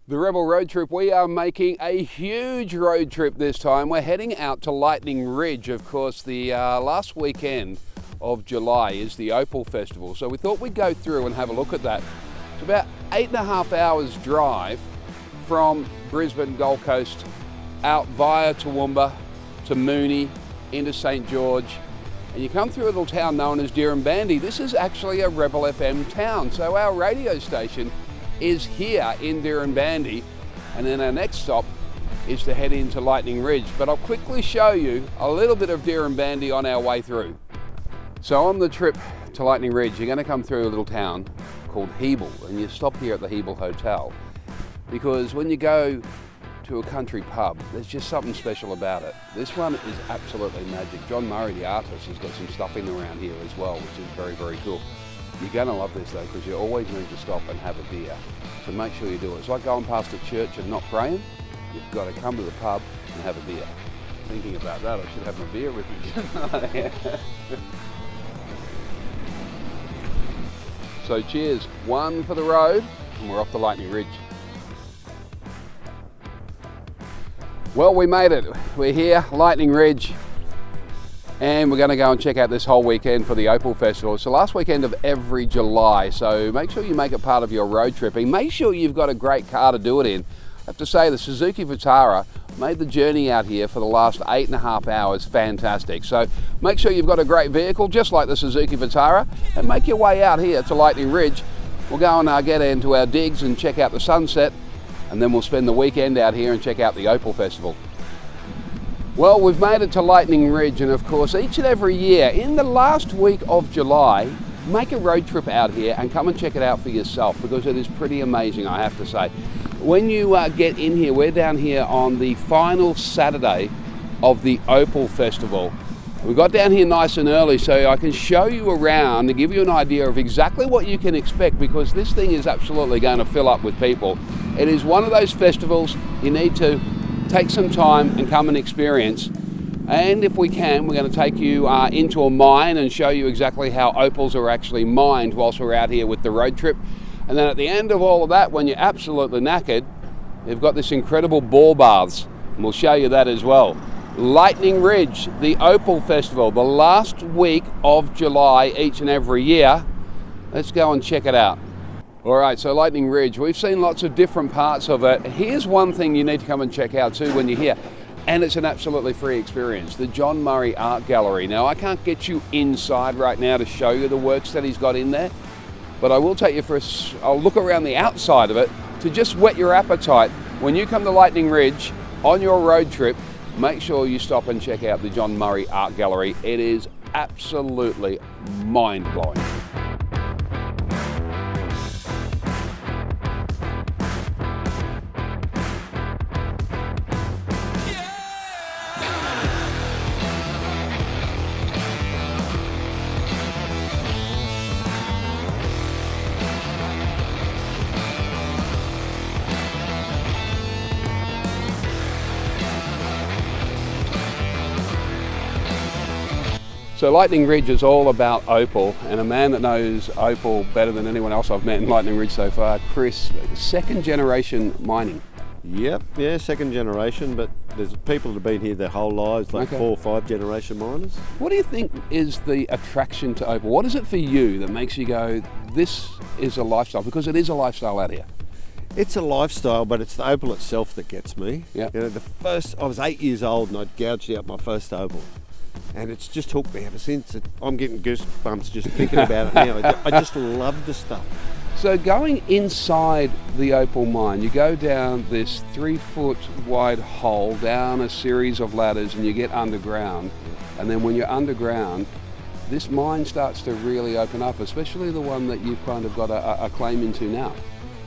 The Rebel Road Trip, we are making a huge road trip this time. We're heading out to Lightning Ridge. Of course, the last weekend of July is the Opal Festival. So we thought we'd go through and have a look at that. It's about 8.5 hours drive from Brisbane, Gold Coast, out via Toowoomba to Moonee, into St. George. And you come through a little town known as Dirranbandi. This is actually a Rebel FM town. So our radio station is here in Dirranbandi, and then our next stop is to head into Lightning Ridge. But I'll quickly show you a little bit of Dirranbandi on our way through. So on the trip to Lightning Ridge, you're going to come through a little town called Hebel, and you stop here at the Hebel Hotel, because when you go to a country pub, there's just something special about it. This one is absolutely magic. John Murray, the artist, has got some stuff in around here as well, which is very, very cool. You're going to love this though, because you always need to stop and have a beer. So make sure you do it. It's like going past a church and not praying. You've got to come to the pub and have a beer. Thinking about that, I should have my beer with me, shouldn't I? So cheers. One for the road, and we're off to Lightning Ridge. Well, we made it. We're here, Lightning Ridge. And we're going to go and check out this whole weekend for the Opal Festival. It's the last weekend of every July, so make sure you make it part of your road tripping. Make sure you've got a great car to do it in. I have to say, the Suzuki Vitara made the journey out here for the last 8.5 hours fantastic. So make sure you've got a great vehicle, just like the Suzuki Vitara, and make your way out here to Lightning Ridge. We'll go and get into our digs and check out the sunset, and then we'll spend the weekend out here and check out the Opal Festival. Well, we've made it to Lightning Ridge, and of course each and every year in the last week of July, make a road trip out here and come and check it out for yourself, because it is pretty amazing, I have to say. When you get in here, we're down here on the final Saturday of the Opal Festival. We got down here nice and early so I can show you around to give you an idea of exactly what you can expect, because this thing is absolutely going to fill up with people. It is one of those festivals you need to take some time and come and experience. And if we can, we're going to take you into a mine and show you exactly how opals are actually mined whilst we're out here with the road trip. And then at the end of all of that, when you're absolutely knackered, they've got this incredible ball baths, and we'll show you that as well. Lightning Ridge, the Opal Festival, the last week of July each and every year. Let's go and check it out. All right, so Lightning Ridge, we've seen lots of different parts of it. Here's one thing you need to come and check out too when you're here, and it's an absolutely free experience, the John Murray Art Gallery. Now, I can't get you inside right now to show you the works that he's got in there, but I will take you for I'll look around the outside of it to just whet your appetite. When you come to Lightning Ridge on your road trip, make sure you stop and check out the John Murray Art Gallery. It is absolutely mind-blowing. So Lightning Ridge is all about opal, and a man that knows opal better than anyone else I've met in Lightning Ridge so far, Chris, second generation mining. Yep, yeah, second generation, but there's people that have been here their whole lives, like 4 or 5 generation miners. What do you think is the attraction to opal? What is it for you that makes you go, this is a lifestyle? Because it is a lifestyle out here. It's a lifestyle, but it's the opal itself that gets me. Yeah. You know, I was 8 years old and I'd gouged out my first opal. And it's just hooked me ever since. I'm getting goosebumps just thinking about it now. I just love the stuff. So going inside the opal mine, you go down this 3-foot wide hole, down a series of ladders, and you get underground. And then when you're underground, this mine starts to really open up, especially the one that you've kind of got a claim into now.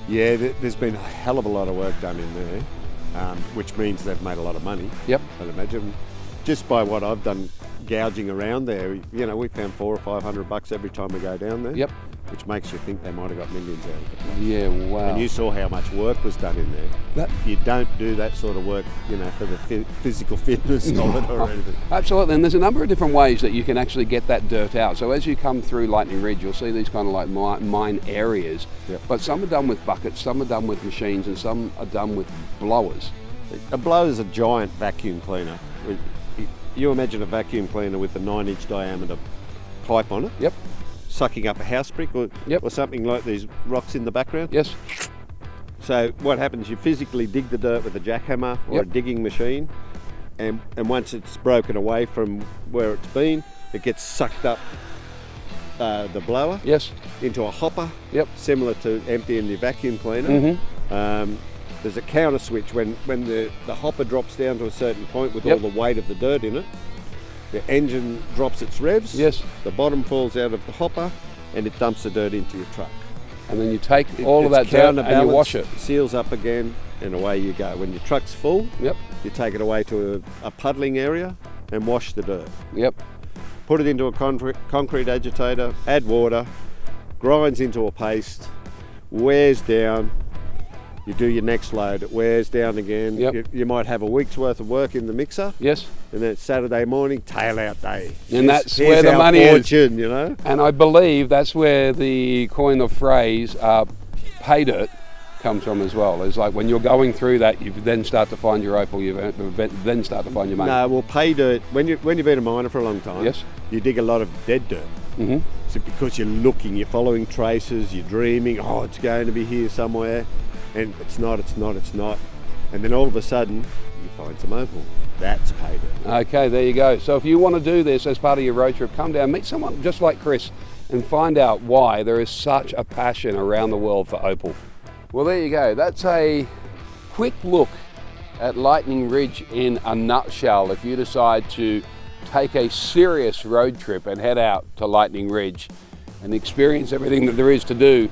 Yeah, there's been a hell of a lot of work done in there, which means they've made a lot of money. Yep. I'd imagine. Just by what I've done gouging around there, you know, we found $400 or $500 every time we go down there. Yep. which makes you think they might have got millions out of the place. Yeah, wow. And you saw how much work was done in there. You don't do that sort of work, for the physical fitness of it or anything. Absolutely, and there's a number of different ways that you can actually get that dirt out. So as you come through Lightning Ridge, you'll see these kind of like mine areas, Yep. but some are done with buckets, some are done with machines, and some are done with blowers. A blower is a giant vacuum cleaner. You imagine a vacuum cleaner with a 9-inch diameter pipe on it. Yep. Sucking up a house brick or something like these rocks in the background. Yes. So what happens, you physically dig the dirt with a jackhammer or a digging machine, and once it's broken away from where it's been, it gets sucked up the blower Yes. into a hopper, Yep. similar to emptying your vacuum cleaner. Mm-hmm. There's a counter switch when the hopper drops down to a certain point with all the weight of the dirt in it. The engine drops its revs, Yes. the bottom falls out of the hopper, and it dumps the dirt into your truck. And then you take all of that It's dirt and you counterbalanced, wash it. seals up again, and away you go. When your truck's full, Yep. you take it away to a puddling area and wash the dirt. Yep. Put it into a concrete agitator, add water, grinds into a paste, wears down. You do your next load, it wears down again. Yep. You might have a week's worth of work in the mixer, Yes. and then it's Saturday morning, tail out day. And that's Here's where the our money is. fortune, And I believe that's where the coin of phrase pay dirt comes from as well. It's like when you're going through that, you then start to find your opal, you then start to find your money. No, well, pay dirt, when you've been a miner for a long time, Yes. you dig a lot of dead dirt. Mm-hmm. So because you're looking, you're following traces, you're dreaming, oh, it's going to be here somewhere, and it's not. And then all of a sudden, you find some opal. That's pay dirt. Okay, there you go. So if you want to do this as part of your road trip, come down, meet someone just like Chris, and find out why there is such a passion around the world for opal. Well, there you go. That's a quick look at Lightning Ridge in a nutshell. If you decide to take a serious road trip and head out to Lightning Ridge and experience everything that there is to do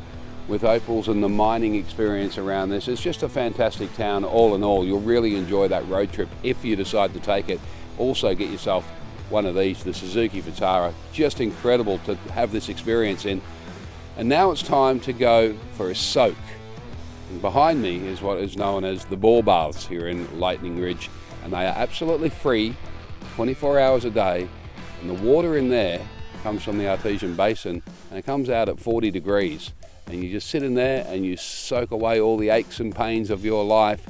with opals and the mining experience around this, it's just a fantastic town all in all. You'll really enjoy that road trip if you decide to take it. Also get yourself one of these, the Suzuki Vitara. Just incredible to have this experience in. And now it's time to go for a soak. And behind me is what is known as the ball baths here in Lightning Ridge, and they are absolutely free, 24 hours a day, and the water in there comes from the artesian basin, and it comes out at 40 degrees, and you just sit in there and you soak away all the aches and pains of your life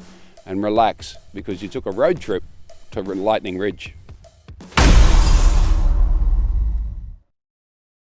and relax because you took a road trip to Lightning Ridge.